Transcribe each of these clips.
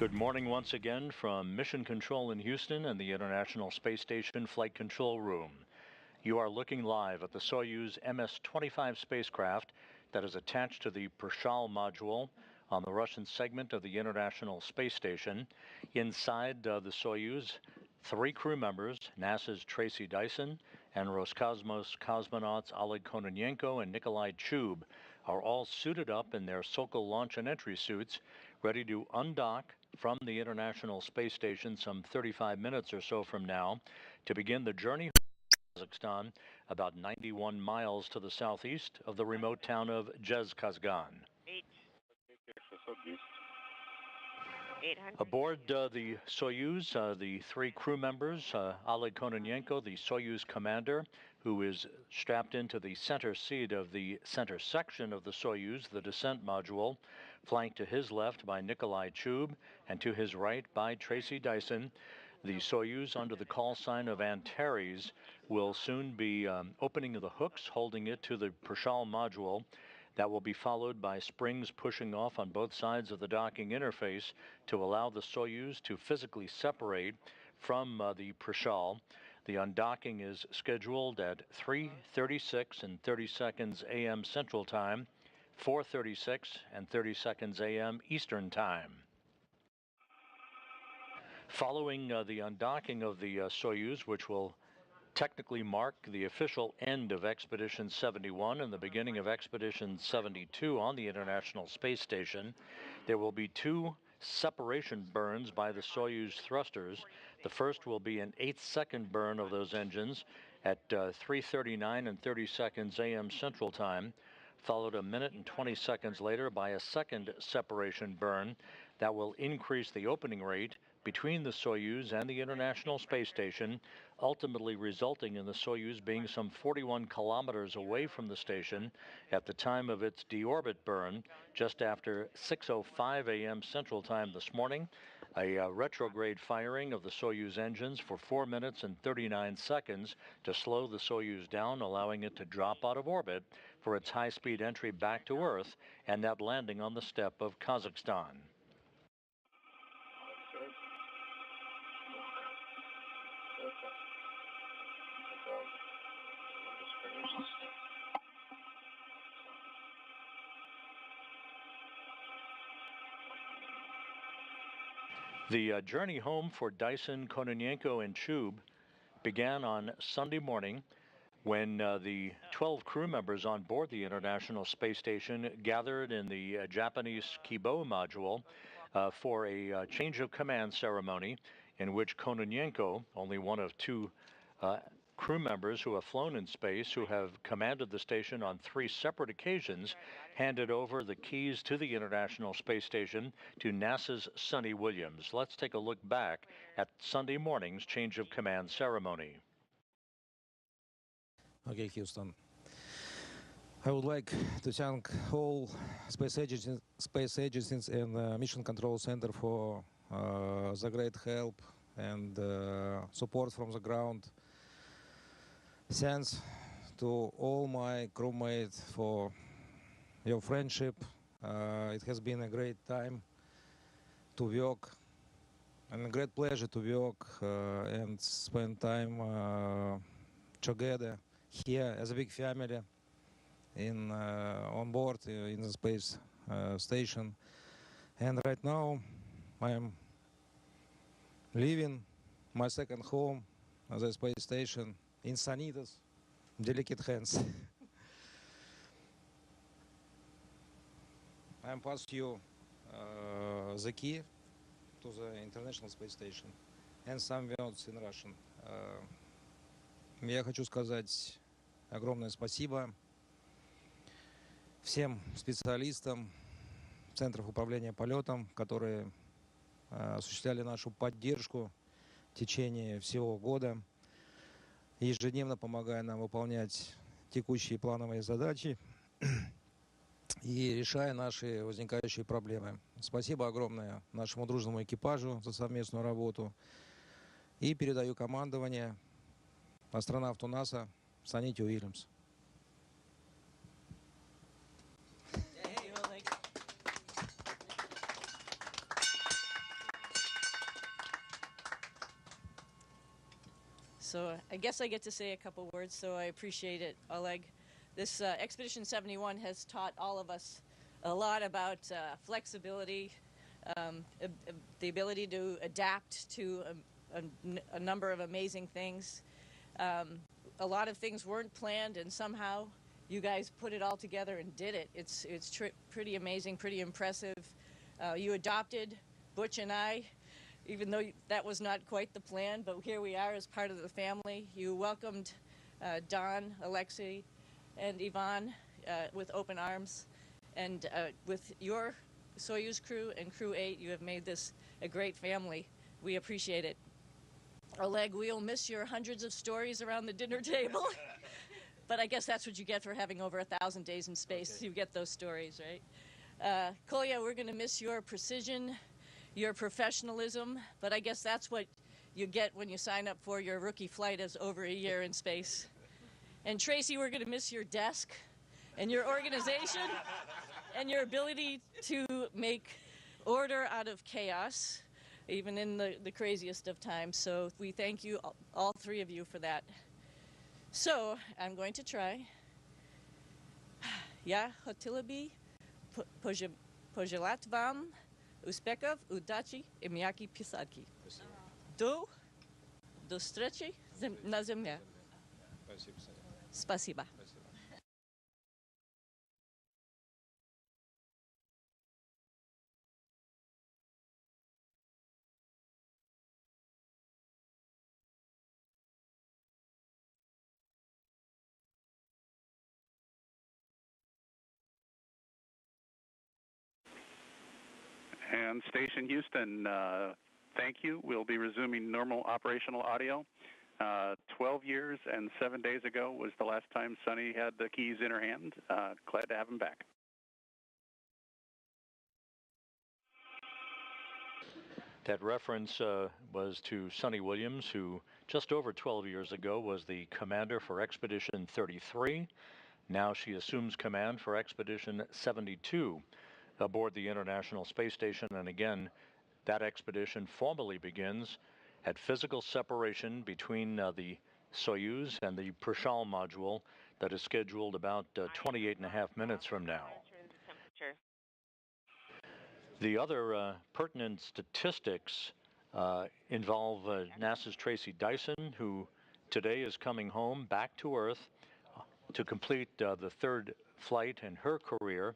Good morning once again from Mission Control in Houston and the International Space Station Flight Control Room. You are looking live at the Soyuz MS-25 spacecraft that is attached to the Prishal module on the Russian segment of the International Space Station. Inside the Soyuz, 3 crew members, NASA's Tracy Dyson and Roscosmos cosmonauts Oleg Kononenko and Nikolai Chub, are all suited up in their Sokol launch and entry suits, ready to undock from the International Space Station some 35 minutes or so from now to begin the journey to Kazakhstan, about 91 miles to the southeast of the remote town of Zhezkazgan. Aboard the Soyuz, the 3 crew members, Oleg Kononenko, the Soyuz commander, who is strapped into the center seat of the center section of the Soyuz, the descent module, flanked to his left by Nikolai Chub and to his right by Tracy Dyson. The Soyuz, under the call sign of Antares, will soon be opening the hooks, holding it to the Prishal module. That will be followed by springs pushing off on both sides of the docking interface to allow the Soyuz to physically separate from the Prishal. The undocking is scheduled at 3:36 and 30 seconds a.m. Central Time, 4:36 and 30 seconds a.m. Eastern Time. Following the undocking of the Soyuz, which will technically mark the official end of Expedition 71 and the beginning of Expedition 72 on the International Space Station, there will be 2 separation burns by the Soyuz thrusters. The first will be an 8-second burn of those engines at 3:39 and 30 seconds a.m. Central Time, followed a minute and 20 seconds later by a second separation burn that will increase the opening rate between the Soyuz and the International Space Station, ultimately resulting in the Soyuz being some 41 kilometers away from the station at the time of its deorbit burn, just after 6:05 a.m. Central Time this morning. A retrograde firing of the Soyuz engines for 4 minutes and 39 seconds to slow the Soyuz down, allowing it to drop out of orbit for its high-speed entry back to Earth and that landing on the steppe of Kazakhstan. The journey home for Dyson, Kononenko, and Chub began on Sunday morning when the 12 crew members on board the International Space Station gathered in the Japanese Kibo module for a change of command ceremony in which Kononenko, only one of 2 crew members who have flown in space, who have commanded the station on 3 separate occasions, handed over the keys to the International Space Station to NASA's Sonny Williams. Let's take a look back at Sunday morning's change of command ceremony. Okay, Houston. I would like to thank all space agencies and Mission Control Center for the great help and support from the ground. Thanks to all my crewmates for your friendship. It has been a great time to work and a great pleasure to work and spend time together here as a big family on board in the space station. And right now I am leaving my second home, the space station, in Sanitas, delicate hands. I am passing you the key to the International Space Station and some words in Russian. Я хочу сказать огромное спасибо всем специалистам Центров управления полетом, которые осуществляли нашу поддержку в течение всего года, ежедневно помогая нам выполнять текущие плановые задачи и решая наши возникающие проблемы. Спасибо огромное нашему дружному экипажу за совместную работу. И передаю командование астронавту НАСА Саните Уильямс. So I guess I get to say a couple words, so I appreciate it, Oleg. This Expedition 71 has taught all of us a lot about flexibility, the ability to adapt to a number of amazing things. A lot of things weren't planned, and somehow you guys put it all together and did it. It's pretty amazing, pretty impressive. You adopted Butch and I, even though that was not quite the plan, but here we are as part of the family. You welcomed Don, Alexei, and Ivan with open arms. And with your Soyuz crew and Crew 8, you have made this a great family. We appreciate it. Oleg, we'll miss your hundreds of stories around the dinner table. But I guess that's what you get for having over 1,000 days in space. Okay. You get those stories, right? Kolya, we're going to miss your precision, your professionalism, but I guess that's what you get when you sign up for your rookie flight as over a year in space. And Tracy, we're going to miss your desk and your organization and your ability to make order out of chaos, even in the craziest of times. So we thank you, all three of you, for that. So I'm going to try. Я хотела бы пожелать вам успехов, удачи и мягкой писарки. До встречи на Земле. Спасибо. And Station Houston, thank you. We'll be resuming normal operational audio. 12 years and 7 days ago was the last time Sunny had the keys in her hand. Glad to have him back. That reference was to Sunny Williams, who just over 12 years ago was the commander for Expedition 33. Now she assumes command for Expedition 72 aboard the International Space Station. And again, that expedition formally begins at physical separation between the Soyuz and the Prishal module that is scheduled about 28.5 minutes from now. The other pertinent statistics involve NASA's Tracy Dyson, who today is coming home back to Earth to complete the third flight in her career.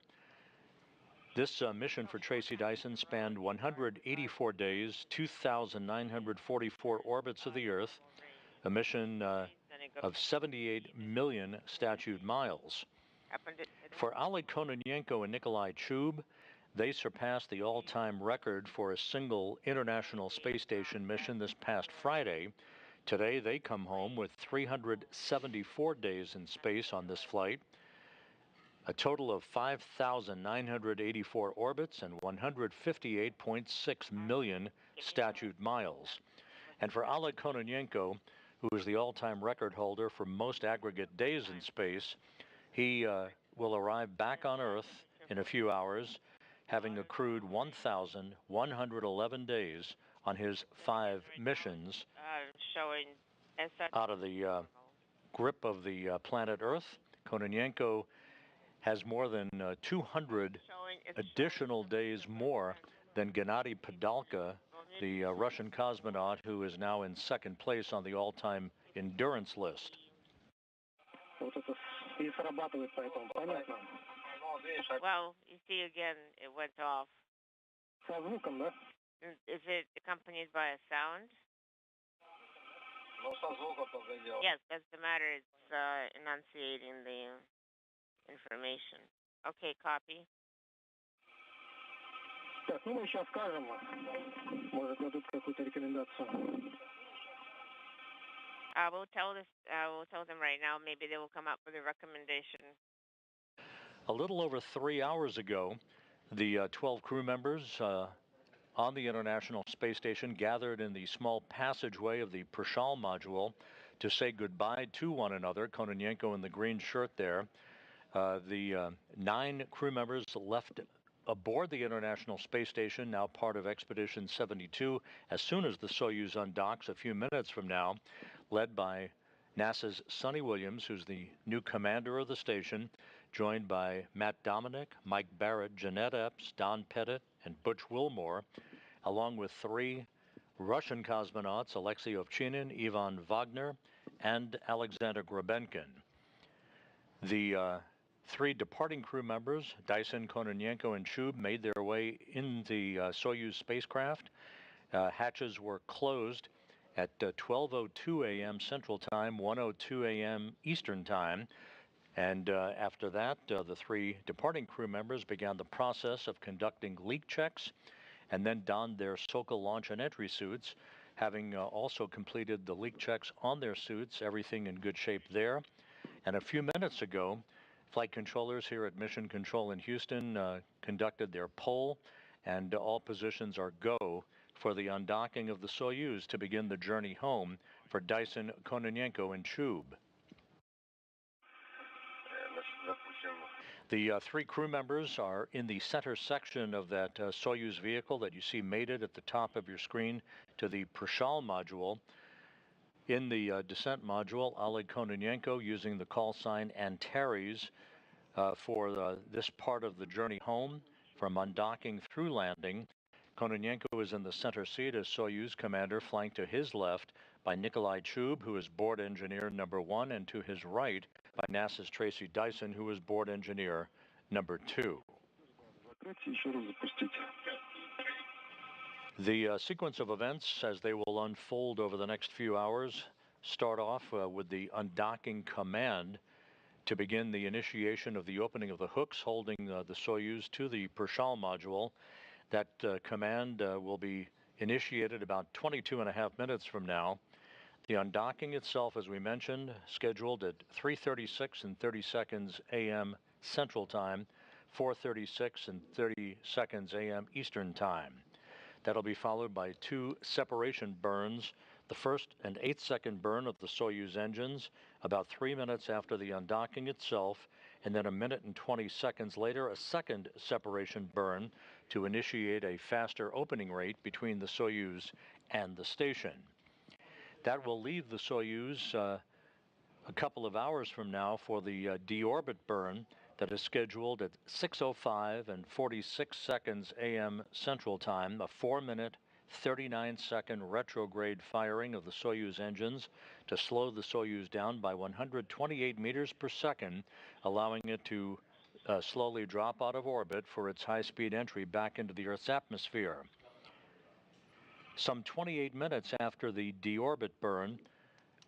This mission for Tracy Dyson spanned 184 days, 2,944 orbits of the Earth, a mission of 78 million statute miles. For Oleg Kononenko and Nikolai Chub, they surpassed the all-time record for a single International Space Station mission this past Friday. Today, they come home with 374 days in space on this flight, a total of 5,984 orbits and 158.6 million statute miles. And for Oleg Kononenko, who is the all-time record holder for most aggregate days in space, he will arrive back on Earth in a few hours, having accrued 1,111 days on his 5 missions out of the grip of the planet Earth. Kononenko has more than 200 additional days more than Gennady Padalka, the Russian cosmonaut who is now in second place on the all-time endurance list. Well, you see again, it went off. Is it accompanied by a sound? Yes, that's the matter. It's enunciating the information. Okay, copy. Так, ну мы сейчас скажем, может дадут какую-то рекомендацию. We'll tell them right now. Maybe they will come up with a recommendation. A little over 3 hours ago, the 12 crew members on the International Space Station gathered in the small passageway of the Prishal module to say goodbye to one another. Kononenko in the green shirt there. The 9 crew members left aboard the International Space Station, now part of Expedition 72, as soon as the Soyuz undocks a few minutes from now, led by NASA's Sonny Williams, who's the new commander of the station, joined by Matt Dominic, Mike Barrett, Jeanette Epps, Don Pettit, and Butch Wilmore, along with 3 Russian cosmonauts, Alexei Ovchinin, Ivan Wagner, and Alexander Grabenkin. The 3 departing crew members, Dyson, Kononenko, and Chub, made their way in the Soyuz spacecraft. Hatches were closed at 12:02 a.m. Central Time, 1:02 a.m. Eastern Time. And after that, the 3 departing crew members began the process of conducting leak checks and then donned their Sokol launch and entry suits, having also completed the leak checks on their suits, everything in good shape there. And a few minutes ago, flight controllers here at Mission Control in Houston conducted their poll, and all positions are go for the undocking of the Soyuz to begin the journey home for Dyson, Kononenko, and Chub. The 3 crew members are in the center section of that Soyuz vehicle that you see mated at the top of your screen to the Prishal module. In the descent module, Oleg Kononenko, using the call sign Antares for this part of the journey home from undocking through landing. Kononenko is in the center seat as Soyuz commander, flanked to his left by Nikolai Chub, who is board engineer number 1, and to his right by NASA's Tracy Dyson, who is board engineer number 2. The sequence of events as they will unfold over the next few hours start off with the undocking command to begin the initiation of the opening of the hooks holding the Soyuz to the Prishal module. That command will be initiated about 22.5 minutes from now. The undocking itself, as we mentioned, scheduled at 3:36 and 30 seconds a.m. Central Time, 4:36 and 30 seconds a.m. Eastern Time. That'll be followed by 2 separation burns, the first an 8-second burn of the Soyuz engines, about 3 minutes after the undocking itself, and then 1 minute and 20 seconds later, a second separation burn to initiate a faster opening rate between the Soyuz and the station. That will leave the Soyuz a couple of hours from now for the deorbit burn that is scheduled at 6:05 and 46 seconds a.m. Central Time, a 4-minute, 39-second retrograde firing of the Soyuz engines to slow the Soyuz down by 128 meters per second, allowing it to slowly drop out of orbit for its high-speed entry back into the Earth's atmosphere. Some 28 minutes after the deorbit burn,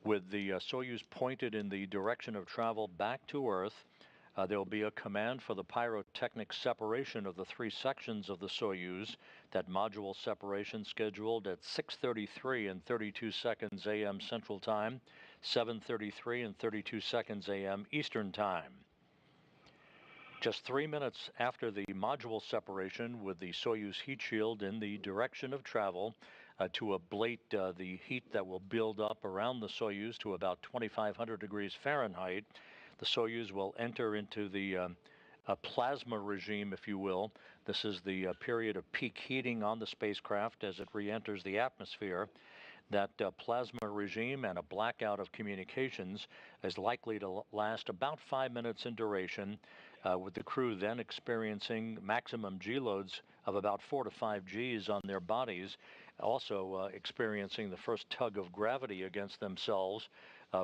with the Soyuz pointed in the direction of travel back to Earth, there will be a command for the pyrotechnic separation of the 3 sections of the Soyuz, that module separation scheduled at 6:33 and 32 seconds a.m. Central Time, 7:33 and 32 seconds a.m. Eastern Time. Just 3 minutes after the module separation, with the Soyuz heat shield in the direction of travel to ablate the heat that will build up around the Soyuz to about 2,500 degrees Fahrenheit, the Soyuz will enter into the plasma regime, if you will. This is the period of peak heating on the spacecraft as it re-enters the atmosphere. That plasma regime and a blackout of communications is likely to last about 5 minutes in duration, with the crew then experiencing maximum G loads of about 4 to 5 Gs on their bodies, also experiencing the first tug of gravity against themselves.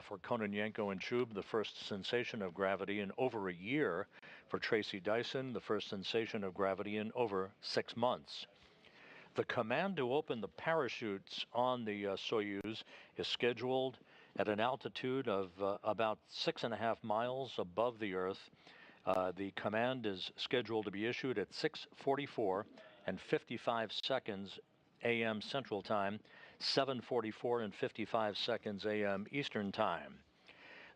For Kononenko and Chub, the first sensation of gravity in over a year. For Tracy Dyson, the first sensation of gravity in over 6 months. The command to open the parachutes on the Soyuz is scheduled at an altitude of about 6.5 miles above the Earth. The command is scheduled to be issued at 6:44 and 55 seconds a.m. Central Time, 7:44 and 55 seconds a.m. Eastern Time.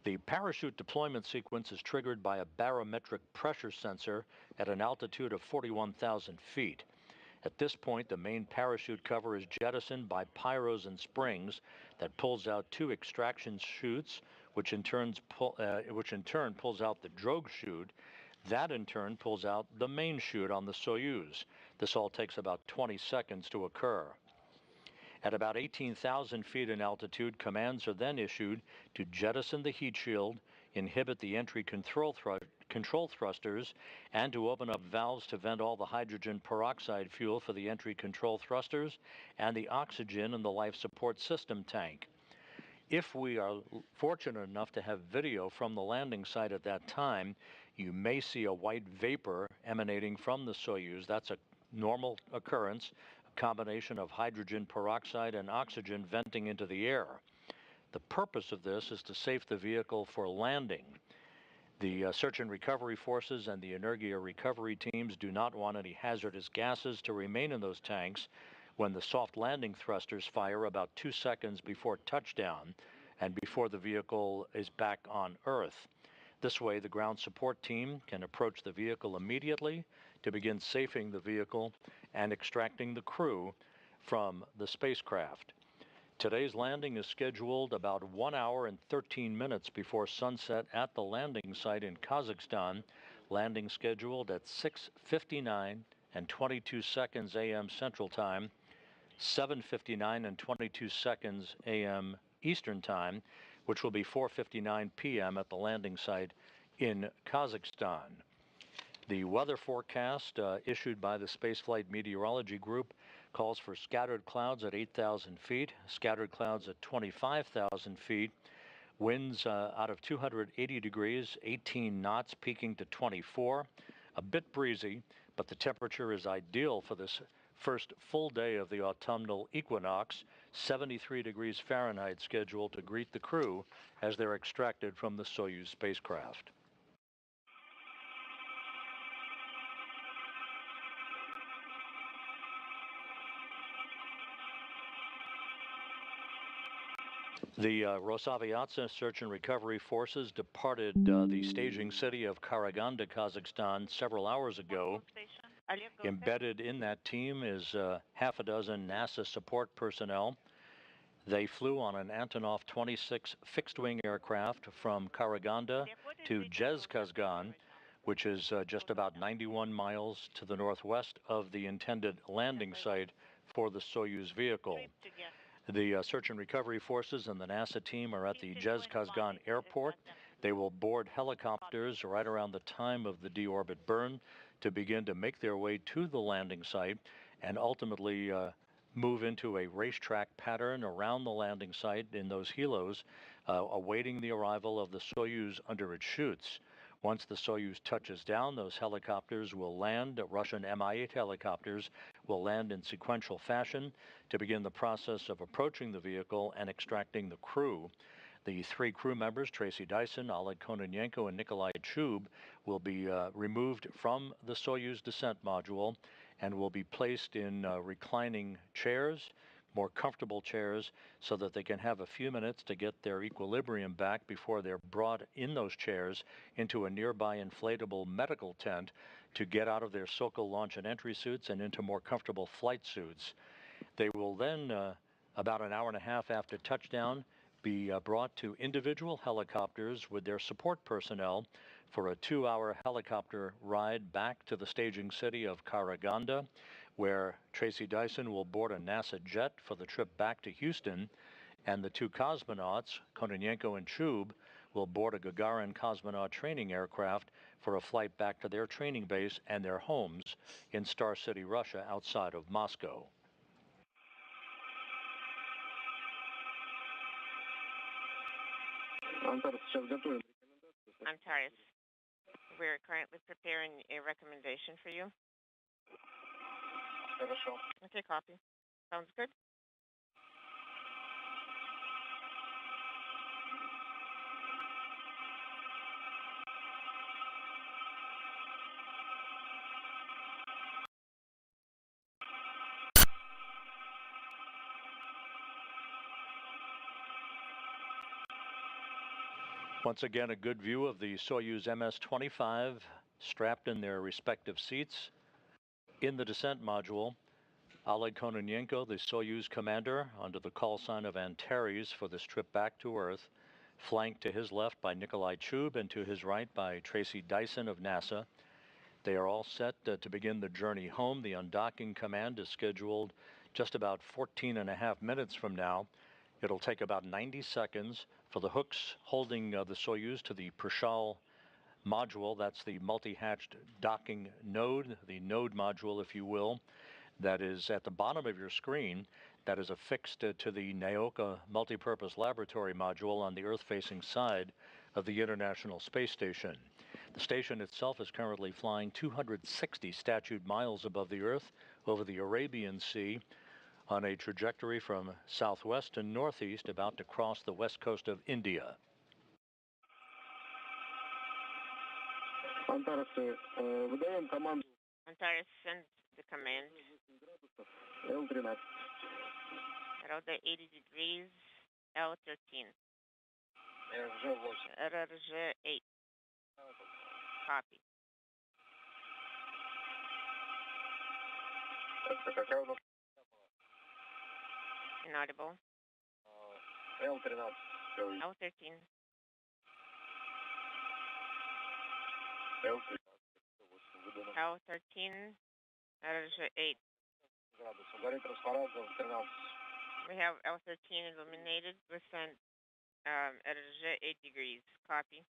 The parachute deployment sequence is triggered by a barometric pressure sensor at an altitude of 41,000 feet. At this point, the main parachute cover is jettisoned by pyros and springs that pulls out 2 extraction chutes, which in turn pulls out the drogue chute. That in turn pulls out the main chute on the Soyuz. This all takes about 20 seconds to occur. At about 18,000 feet in altitude, commands are then issued to jettison the heat shield, inhibit the entry control thrusters, and to open up valves to vent all the hydrogen peroxide fuel for the entry control thrusters and the oxygen in the life support system tank. If we are fortunate enough to have video from the landing site at that time, you may see a white vapor emanating from the Soyuz. That's a normal occurrence, a combination of hydrogen peroxide and oxygen venting into the air. The purpose of this is to safe the vehicle for landing. The search and recovery forces and the Energia recovery teams do not want any hazardous gases to remain in those tanks when the soft landing thrusters fire about 2 seconds before touchdown and before the vehicle is back on Earth. This way, the ground support team can approach the vehicle immediately to begin safing the vehicle and extracting the crew from the spacecraft. Today's landing is scheduled about 1 hour and 13 minutes before sunset at the landing site in Kazakhstan, landing scheduled at 6:59 and 22 seconds a.m. Central Time, 7:59 and 22 seconds a.m. Eastern Time, which will be 4:59 p.m. at the landing site in Kazakhstan. The weather forecast issued by the Spaceflight Meteorology Group calls for scattered clouds at 8,000 feet, scattered clouds at 25,000 feet, winds out of 280 degrees, 18 knots, peaking to 24, a bit breezy, but the temperature is ideal for this first full day of the autumnal equinox, 73 degrees Fahrenheit scheduled to greet the crew as they're extracted from the Soyuz spacecraft. The Rosaviatsa search and recovery forces departed the staging city of Karaganda, Kazakhstan, several hours ago. Embedded in that team is half a dozen NASA support personnel. They flew on an Antonov 26 fixed-wing aircraft from Karaganda to Zhezkazgan, which is just about 91 miles to the northwest of the intended landing site for the Soyuz vehicle. The search and recovery forces and the NASA team are at the Zhezkazgan airport. They will board helicopters right around the time of the deorbit burn to begin to make their way to the landing site and ultimately move into a racetrack pattern around the landing site in those helos, awaiting the arrival of the Soyuz under its chutes. Once the Soyuz touches down, those helicopters will land. Russian Mi-8 helicopters will land in sequential fashion to begin the process of approaching the vehicle and extracting the crew. The 3 crew members, Tracy Dyson, Oleg Kononenko, and Nikolai Chub, will be removed from the Soyuz descent module and will be placed in reclining chairs, more comfortable chairs, so that they can have a few minutes to get their equilibrium back before they're brought in those chairs into a nearby inflatable medical tent to get out of their Sokol launch and entry suits and into more comfortable flight suits. They will then, about an hour and a half after touchdown, be brought to individual helicopters with their support personnel for a 2-hour helicopter ride back to the staging city of Karaganda, where Tracy Dyson will board a NASA jet for the trip back to Houston, and the 2 cosmonauts, Kononenko and Chub, will board a Gagarin cosmonaut training aircraft for a flight back to their training base and their homes in Star City, Russia, outside of Moscow. Antares, we're currently preparing a recommendation for you. Okay, copy. Sounds good. Once again, a good view of the Soyuz MS-25 strapped in their respective seats. In the descent module, Oleg Kononenko, the Soyuz commander, under the call sign of Antares for this trip back to Earth, flanked to his left by Nikolai Chub and to his right by Tracy Dyson of NASA. They are all set to begin the journey home. The undocking command is scheduled just about 14.5 minutes from now. It'll take about 90 seconds for the hooks holding the Soyuz to the Prishal module. That's the multi-hatched docking node, the node module, if you will, that is at the bottom of your screen, that is affixed to the Naoka multipurpose laboratory module on the Earth-facing side of the International Space Station. The station itself is currently flying 260 statute miles above the Earth over the Arabian Sea on a trajectory from southwest to northeast, about to cross the west coast of India. Antares, выдаем команду Antares, send the command. L13. Rotor 80 degrees, L13. RG8. RG8. Copy. Какая у нас? Inaudible. L13. L13. L13. RG8. Горит расфараза 13. We have L13 illuminated. We send RG8 degrees. Copy.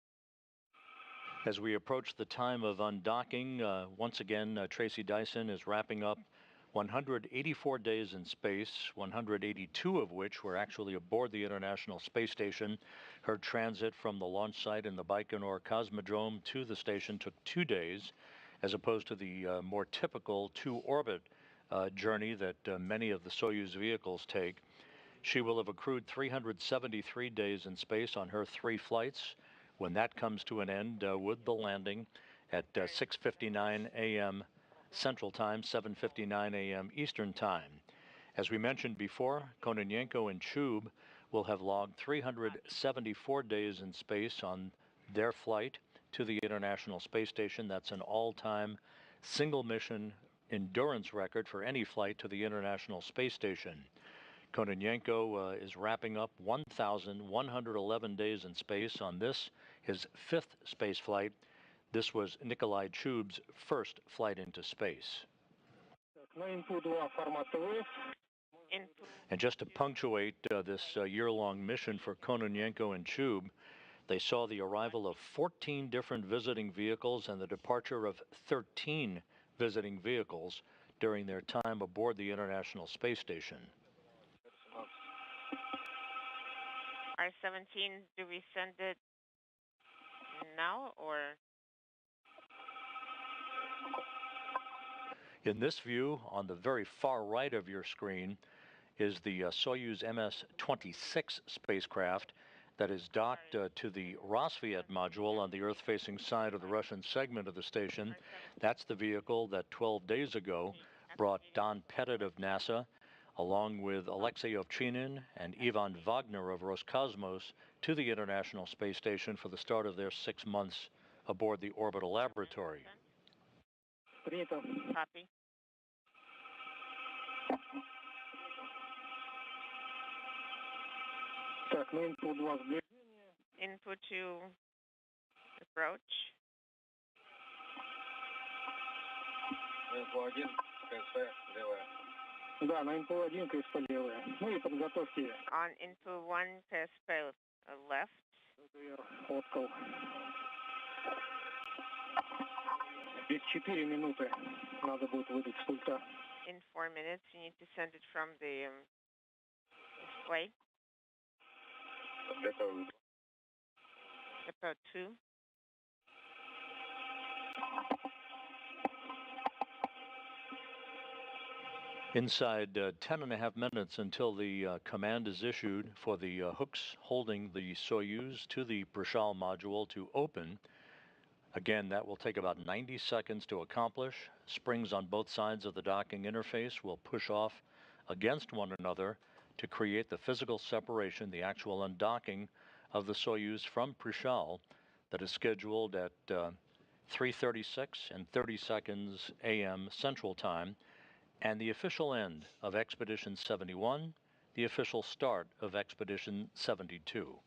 As we approach the time of undocking, once again, Tracy Dyson is wrapping up 184 days in space, 182 of which were actually aboard the International Space Station. Her transit from the launch site in the Baikonur Cosmodrome to the station took 2 days, as opposed to the more typical two-orbit journey that many of the Soyuz vehicles take. She will have accrued 373 days in space on her 3 flights, when that comes to an end with the landing at 6:59 a.m. Central Time, 7:59 a.m. Eastern Time. As we mentioned before, Kononenko and Chub will have logged 374 days in space on their flight to the International Space Station. That's an all-time single-mission endurance record for any flight to the International Space Station. Kononenko is wrapping up 1,111 days in space on this, his 5th space flight. This was Nikolai Chub's first flight into space. And just to punctuate this year-long mission for Kononenko and Chub, they saw the arrival of 14 different visiting vehicles and the departure of 13 visiting vehicles during their time aboard the International Space Station. R17, do we send it now or? In this view, on the very far right of your screen, is the Soyuz MS-26 spacecraft that is docked to the Rosviet module on the Earth-facing side of the Russian segment of the station. That's the vehicle that 12 days ago brought Don Pettit of NASA, along with Alexei Ovchinin and Ivan Wagner of Roscosmos, to the International Space Station for the start of their 6 months aboard the orbital laboratory. Copy. Input to approach. Да, на НП-1 КСП левая. Ну и подготовьте. On input 1 KSP left. Откол. Без 4 минуты надо будет выдать с пульта. In 4 minutes, you need to send it from the display. About 2. Inside 10.5 minutes until the command is issued for the hooks holding the Soyuz to the Prishal module to open. Again, that will take about 90 seconds to accomplish. Springs on both sides of the docking interface will push off against one another to create the physical separation, the actual undocking of the Soyuz from Prishal, that is scheduled at 3:36 and 30 seconds a.m. Central Time, and the official end of Expedition 71, the official start of Expedition 72.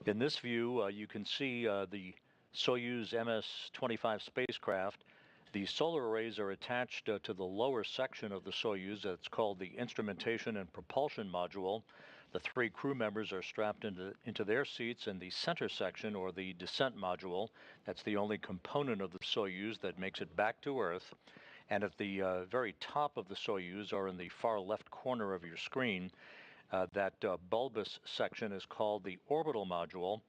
In this view, you can see the Soyuz MS-25 spacecraft. The solar arrays are attached to the lower section of the Soyuz. It's called the Instrumentation and Propulsion Module. The 3 crew members are strapped into their seats in the center section, or the descent module. That's the only component of the Soyuz that makes it back to Earth. And at the very top of the Soyuz, or in the far left corner of your screen, that bulbous section is called the orbital module.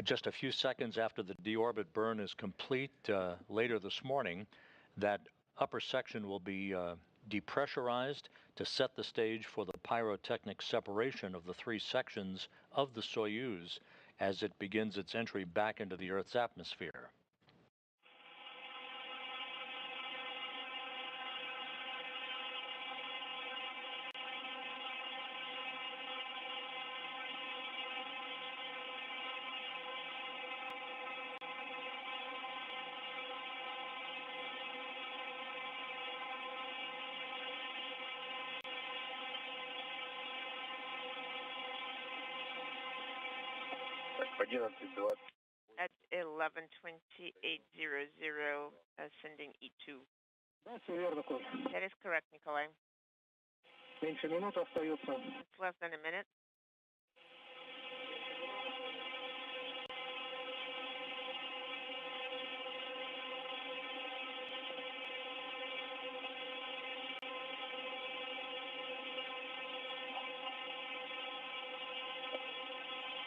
Just a few seconds after the deorbit burn is complete later this morning, that upper section will be depressurized to set the stage for the pyrotechnic separation of the 3 sections of the Soyuz as it begins its entry back into the Earth's atmosphere. At 11:28:00, sending E2. Да, все верно, Коль. That is correct, Nikolai. Меньше минуты остается. It's less than a minute.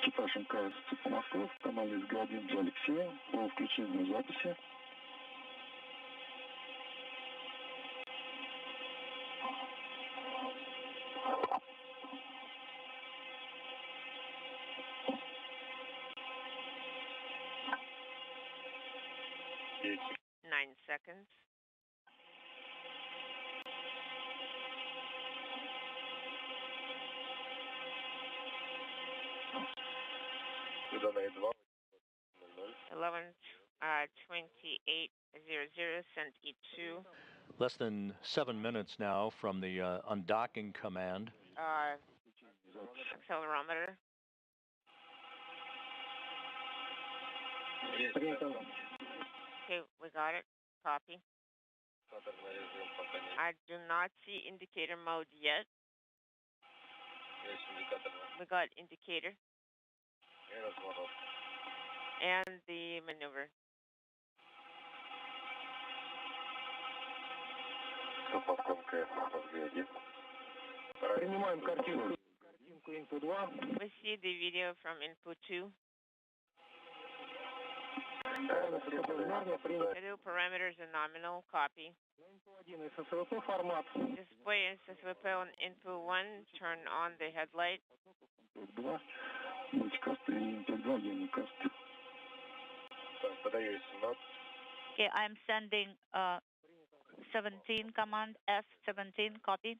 Экипаж МКС Москва, канал СГ-1 для Алексея. По включению записи. Nine seconds. Выданные 2. 11:28:00, send E2. Less than 7 minutes now from the undocking command. Accelerometer. Okay, we got it. Copy. I do not see indicator mode yet. We got indicator. And the maneuver. Принимаем картинку. Картинку инпут 2. We see the video from input 2. Video parameters are nominal. Copy. ССВП формат. Display SSVP on input 1. Turn on the headlight. 2. Мультикасты и 2 юникасты. Подаю сигнал. Okay, I'm sending 17 command S17, copy.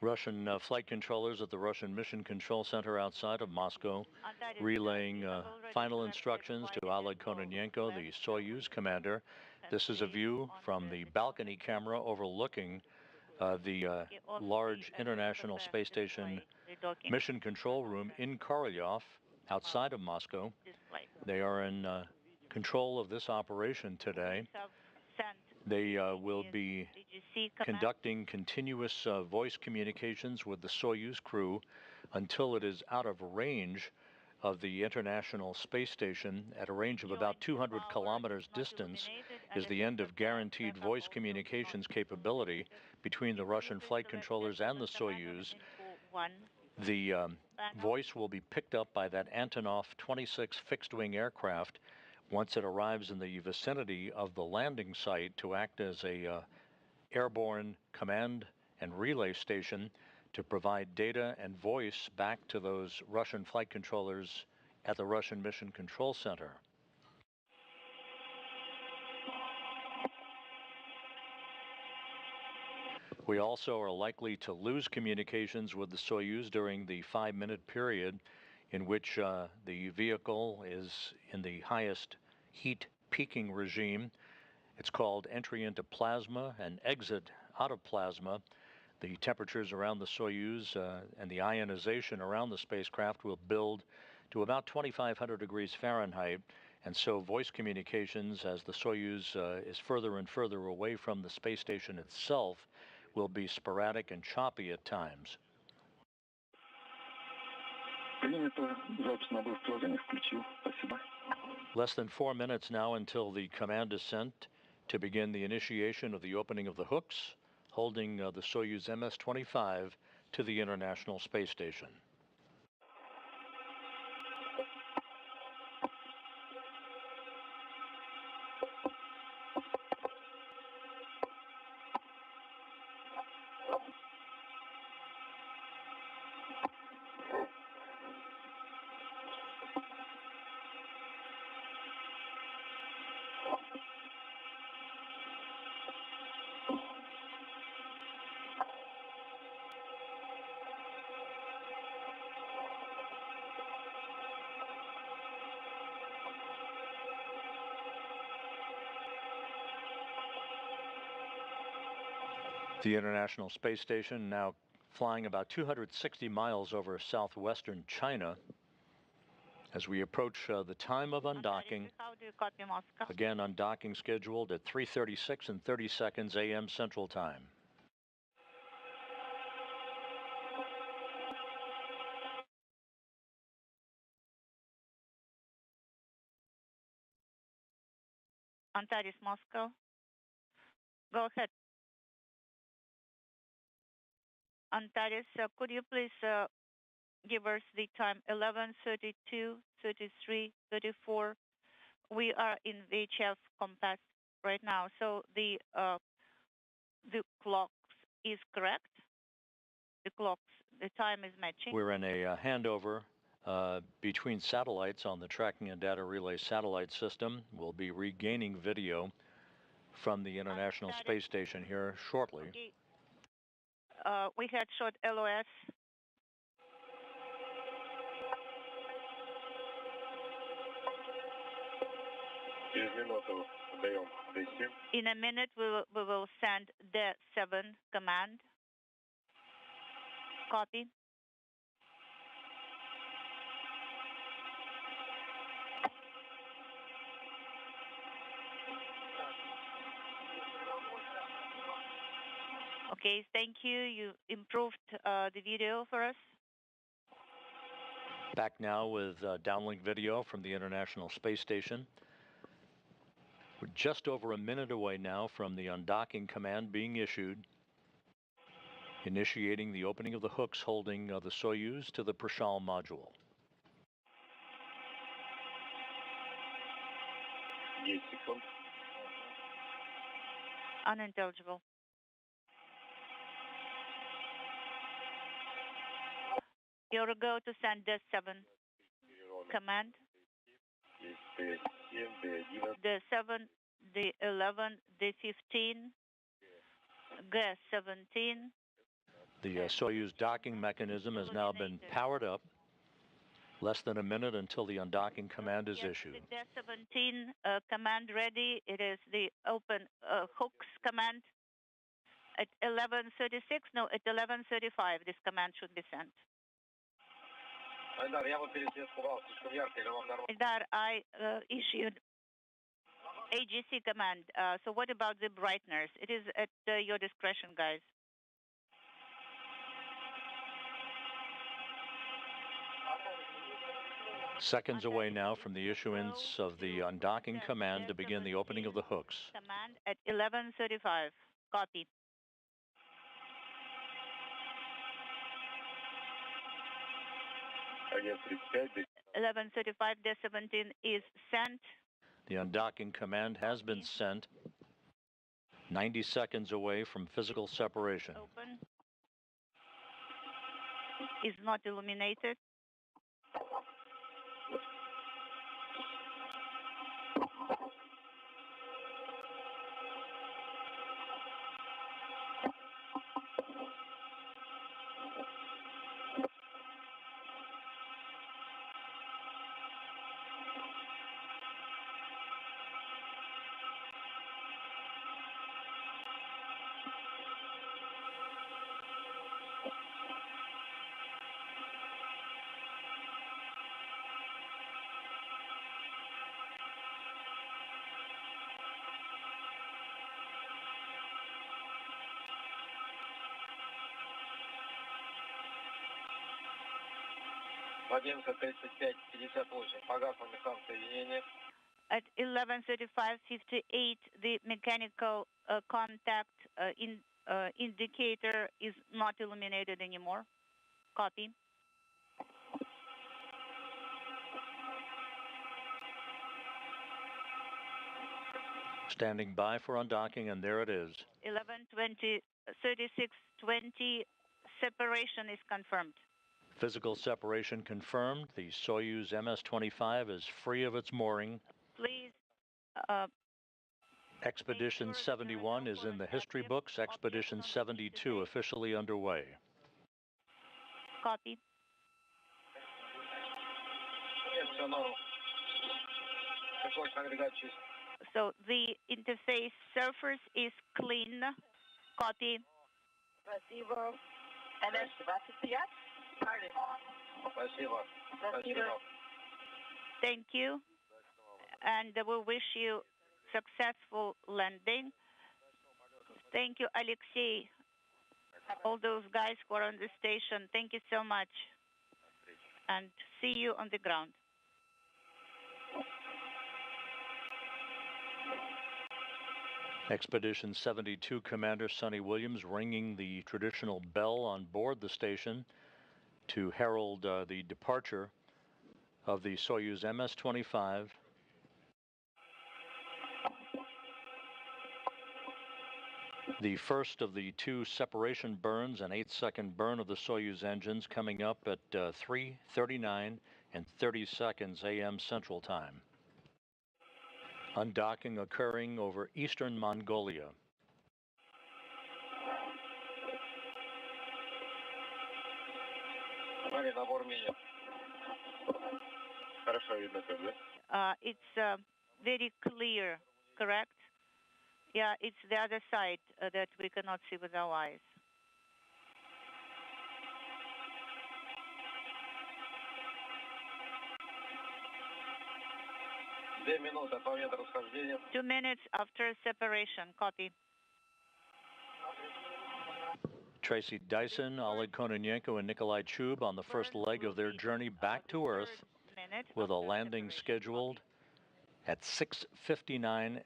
Russian flight controllers at the Russian Mission Control Center outside of Moscow, relaying final instructions to Oleg Kononenko, the Soyuz commander. This is a view from the balcony camera overlooking the large International Space Station Mission Control Room in Korolyov, outside of Moscow. They are in control of this operation today. They will be conducting continuous voice communications with the Soyuz crew until it is out of range of the International Space Station. At a range of about 200 kilometers distance is the end of guaranteed voice communications capability between the Russian flight controllers and the Soyuz. The voice will be picked up by that Antonov 26 fixed-wing aircraft once it arrives in the vicinity of the landing site to act as a airborne command and relay station to provide data and voice back to those Russian flight controllers at the Russian Mission Control Center. We also are likely to lose communications with the Soyuz during the 5-minute period in which the vehicle is in the highest heat peaking regime. It's called entry into plasma and exit out of plasma. The temperatures around the Soyuz and the ionization around the spacecraft will build to about 2,500 degrees Fahrenheit, and so voice communications as the Soyuz is further and further away from the space station itself will be sporadic and choppy at times. Less than 4 minutes now until the command is sent to begin the initiation of the opening of the hooks, holding the Soyuz MS-25 to the International Space Station. The International Space Station now flying about 260 miles over southwestern China. As we approach the time of undocking, again undocking scheduled at 3:36 and 30 seconds a.m. Central Time. Antares, Moscow. Go ahead. Antares, could you please give us the time? 11:32, 33, 34. We are in VHF compass right now, so the clock is correct. The time is matching. We're in a handover between satellites on the tracking and data relay satellite system. We'll be regaining video from the International Space Station here shortly. Okay. We had short LOS. In a minute, we will send the 7 command. Copy. Okay, thank you. You improved the video for us. Back now with downlink video from the International Space Station. We're just over a minute away now from the undocking command being issued, initiating the opening of the hooks holding the Soyuz to the Prishal module. Unintelligible. You're go to send the 7 command. The 7, the 11, the 15, G17. The Soyuz docking mechanism has now been powered up. Less than a minute until the undocking command is issued. The 17 command ready. It is the open hooks command. At 11:36, no, at 11:35, this command should be sent. That I issued AGC command. So what about the brighteners? It is at your discretion, guys. Seconds away now from the issuance of the undocking command to begin the opening of the hooks. Command at 11:35. Copy. At 11:35, the 17 is sent. The undocking command has been sent. 90 seconds away from physical separation. Open. Is not illuminated. At 11:35:58, the mechanical contact indicator is not illuminated anymore. Copy. Standing by for undocking, and there it is. 11:20, 36:20, separation is confirmed. Physical separation confirmed. The Soyuz MS-25 is free of its mooring. Please. Expedition 71 is in the history books. Expedition 72 officially underway. Copy. So the interface surface is clean. Copy. Thank you. And we wish you successful landing. Thank you, Alexei. All those guys who are on the station, thank you so much. And see you on the ground. Expedition 72 Commander Sonny Williams ringing the traditional bell on board the station to herald the departure of the Soyuz MS-25. The first of the two separation burns, an 8-second burn of the Soyuz engines, coming up at 3:39 and 30 seconds a.m. Central Time. Undocking occurring over eastern Mongolia. It's very clear, correct? Yeah, it's the other side that we cannot see with our eyes. Two minutes after separation. Copy. Tracy Dyson, Oleg Kononenko, and Nikolai Chub on the first leg of their journey back to Earth, with a landing scheduled at 6:59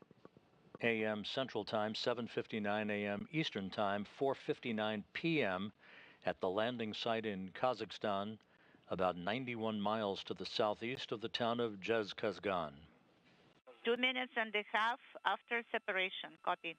a.m. Central Time, 7:59 a.m. Eastern Time, 4:59 p.m. at the landing site in Kazakhstan, about 91 miles to the southeast of the town of Zhezkazgan. 2 minutes and a half after separation. Copy.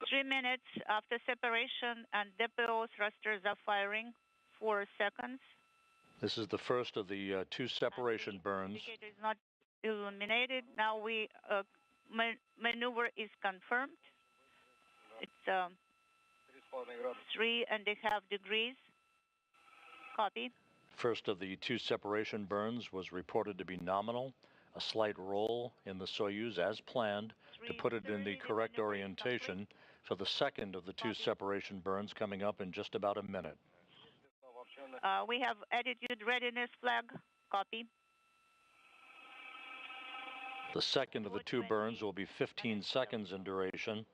Three minutes after separation and depot thrusters are firing. 4 seconds. This is the first of the two separation burns. The indicator is not illuminated. Now we maneuver is confirmed. It's 3.5 degrees. Copy. First of the two separation burns was reported to be nominal. A slight roll in the Soyuz as planned to put it in the correct orientation for the second of the two separation burns coming up in just about a minute. We have attitude readiness flag. Copy. The second of the two burns will be 15 seconds in duration.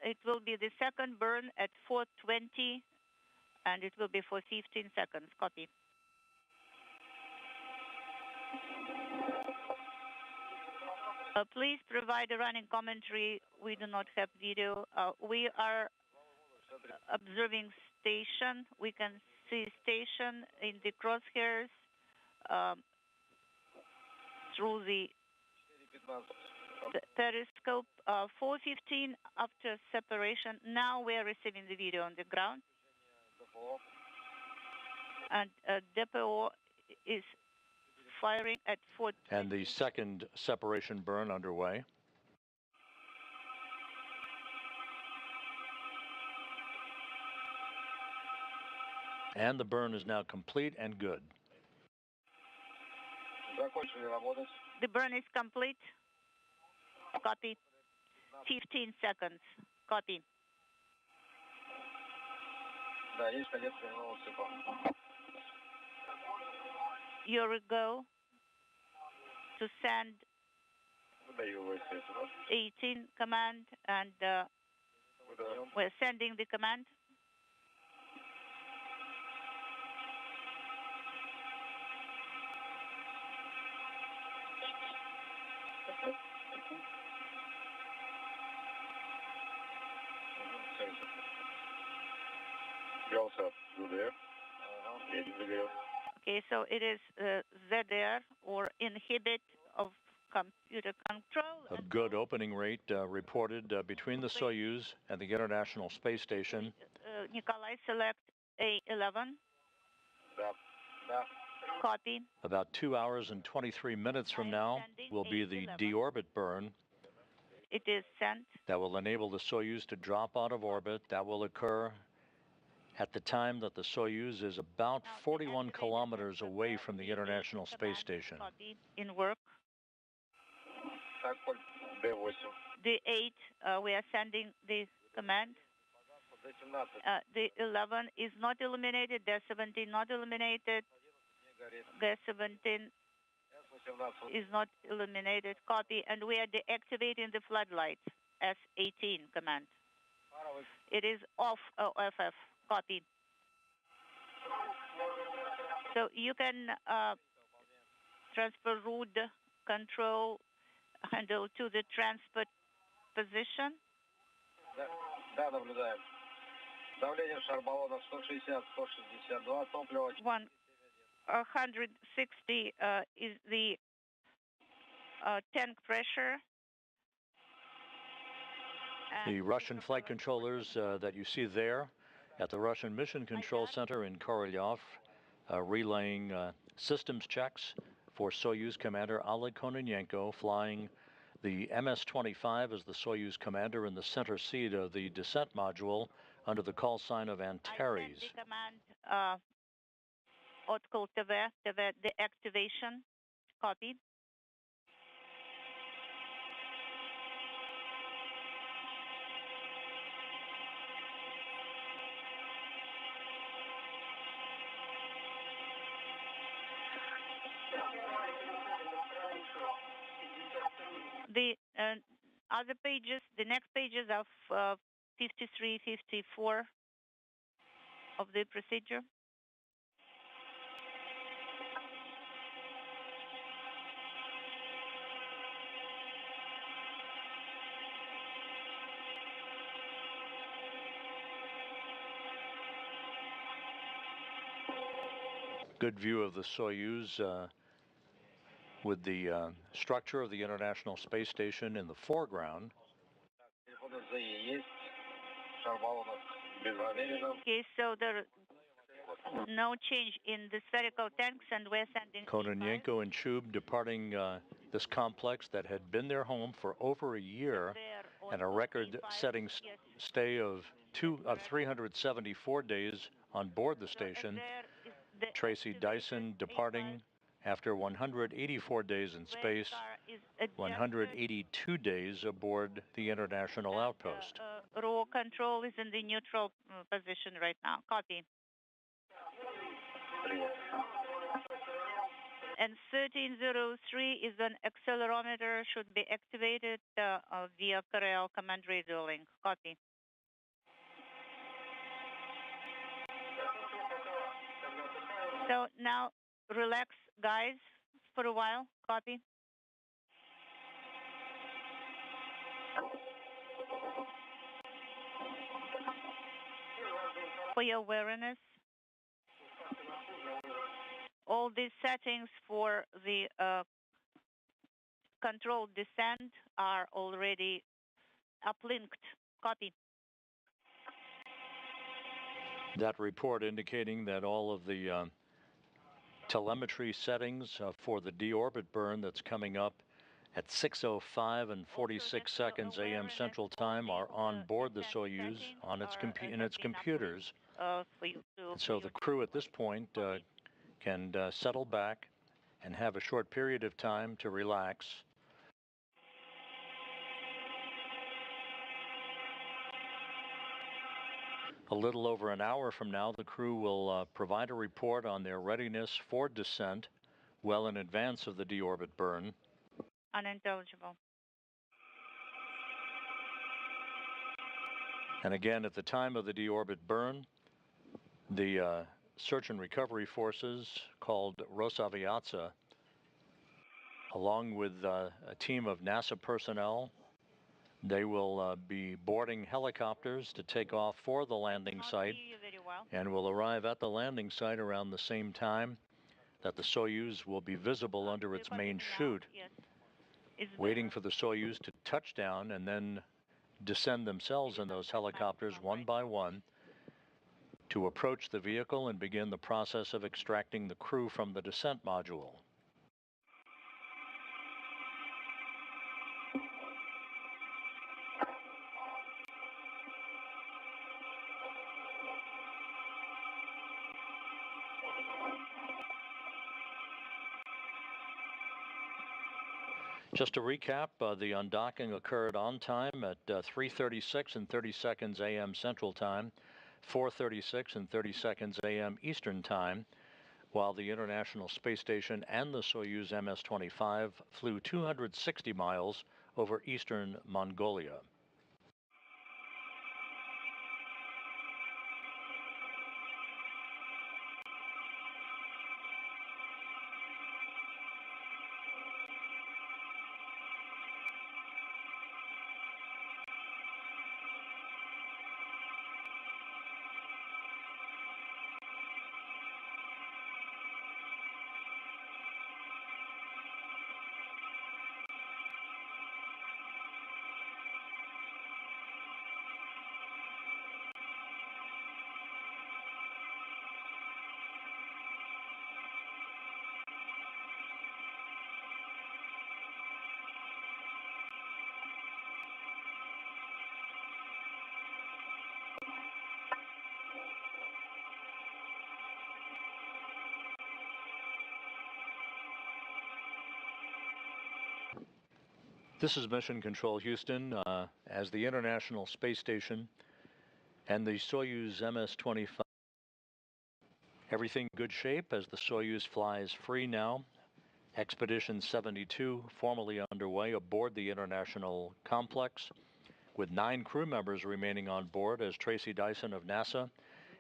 It will be the second burn at 4:20, and it will be for 15 seconds. Copy. Please provide a running commentary. We do not have video. We are observing station. We can see station in the crosshairs through the periscope. 4:15 after separation. Now we are receiving the video on the ground. And depot is firing at 4. And the second separation burn underway. And the burn is now complete and good. The burn is complete. Copy. 15 seconds. Copy. You're go to send 18 command, and we're sending the command. Okay, so it is ZR, or inhibit of computer control. A good opening rate reported between the Soyuz and the International Space Station. Nikolai, select A11. Copy. About 2 hours and 23 minutes from now will be the deorbit burn. It is sent. That will enable the Soyuz to drop out of orbit. That will occur at the time that the Soyuz is about 41 kilometers away from the International Space Station. Copy. In work. The 8, we are sending the command. The 11 is not illuminated. The 17 not illuminated. The 17 is not illuminated. Copy. And we are deactivating the floodlights. S18 command. It is off OFF. Copy. So you can transfer route control handle to the transport position. 160 is the tank pressure. The Russian flight controllers that you see there at the Russian Mission Control Center in Korolyov relaying systems checks for Soyuz Commander Oleg Kononenko, flying the MS-25 as the Soyuz commander in the center seat of the descent module under the call sign of Antares. The command Otkul TV, the activation. Copy. The other pages, the next pages of 53, 54 of the procedure. Good view of the Soyuz with the structure of the International Space Station in the foreground. Okay, so there no change in the spherical tanks, and we're sending Kononenko and Chub departing this complex that had been their home for over a year and a record-setting stay of 374 days on board the station. Tracy Dyson departing after 184 days in space, 182 days aboard the International Outpost. Raw control is in the neutral position right now. Copy. And 1303 is an accelerometer, should be activated via Corel command radio link. Copy. So now relax, guys, for a while. Copy. For your awareness, all these settings for the controlled descent are already uplinked. Copy. That report indicating that all of the telemetry settings for the deorbit burn that's coming up at 6:05 and 46 seconds a.m. Central Time are on board the Soyuz on its in its computers. for you to. And so the crew at this point can settle back and have a short period of time to relax. A little over an hour from now, the crew will provide a report on their readiness for descent well in advance of the deorbit burn. Unintelligible. And again, at the time of the deorbit burn, the search and recovery forces called Rosaviatsa, along with a team of NASA personnel, they will be boarding helicopters to take off for the landing site and will arrive at the landing site around the same time that the Soyuz will be visible under its main chute, waiting for the Soyuz to touch down and then descend themselves in those helicopters one by one to approach the vehicle and begin the process of extracting the crew from the descent module. Just to recap, the undocking occurred on time at 3:36 and 30 seconds a.m. Central Time, 4:36 and 30 seconds a.m. Eastern Time, while the International Space Station and the Soyuz MS-25 flew 260 miles over eastern Mongolia. This is Mission Control Houston. As the International Space Station and the Soyuz MS-25, everything good shape as the Soyuz flies free now. Expedition 72 formally underway aboard the International Complex, with 9 crew members remaining on board as Tracy Dyson of NASA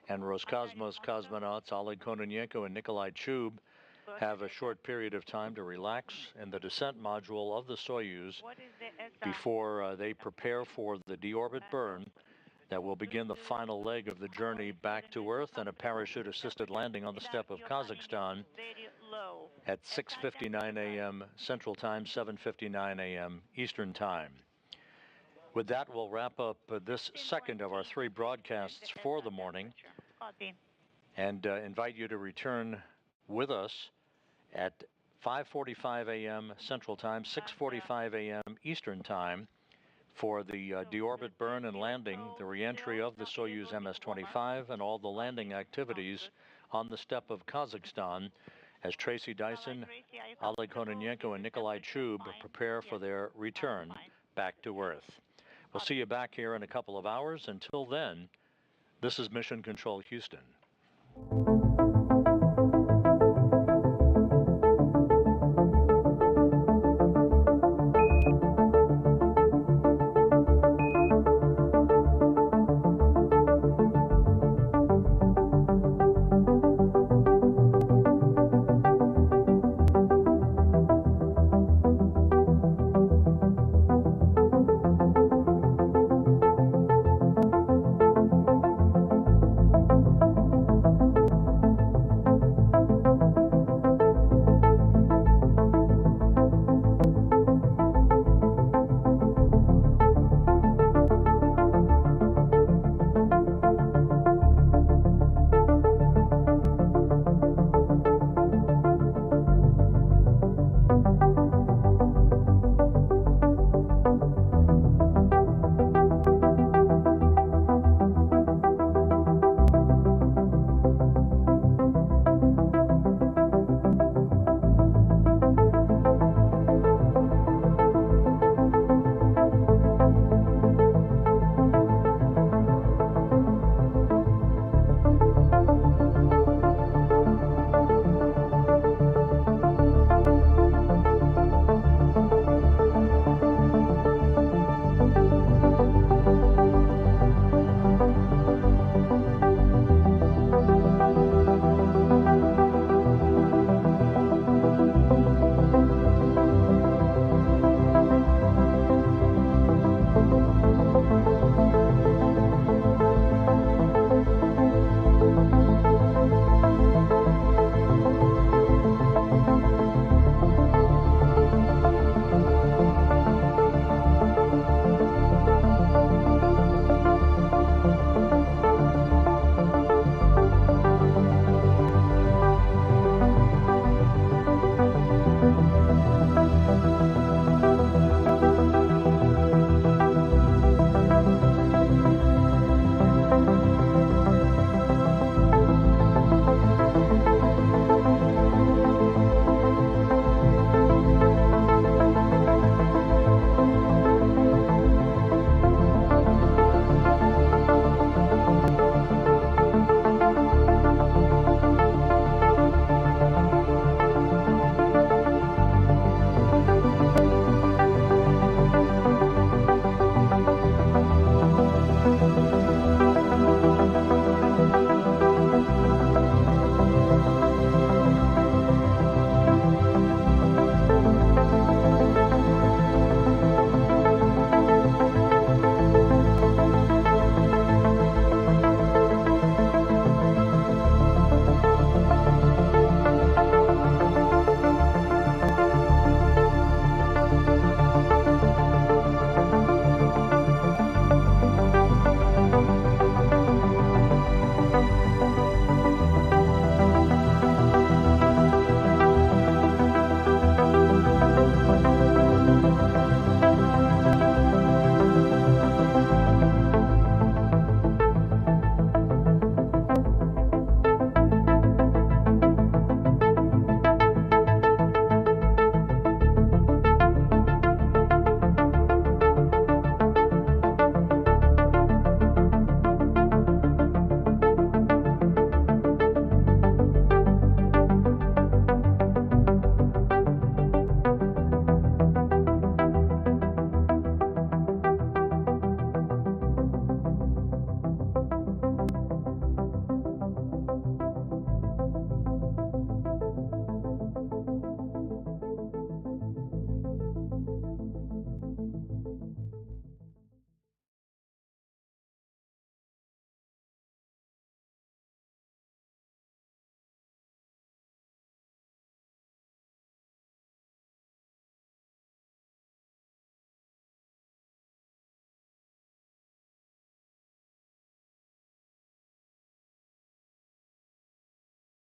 and Roscosmos cosmonauts Oleg, Kononenko and Nikolai Chub have a short period of time to relax in the descent module of the Soyuz before they prepare for the deorbit burn that will begin the final leg of the journey back to Earth and a parachute-assisted landing on the steppe of Kazakhstan at 6:59 a.m. Central Time, 7:59 a.m. Eastern Time. With that, we'll wrap up this second of our 3 broadcasts for the morning and invite you to return with us at 5:45 a.m. Central Time, 6:45 a.m. Eastern Time for the deorbit burn and landing, the reentry of the Soyuz MS-25 and all the landing activities on the steppe of Kazakhstan as Tracy Dyson, Oleg Kononenko and Nikolai Chub prepare for their return back to Earth. We'll see you back here in a couple of hours. Until then, this is Mission Control Houston.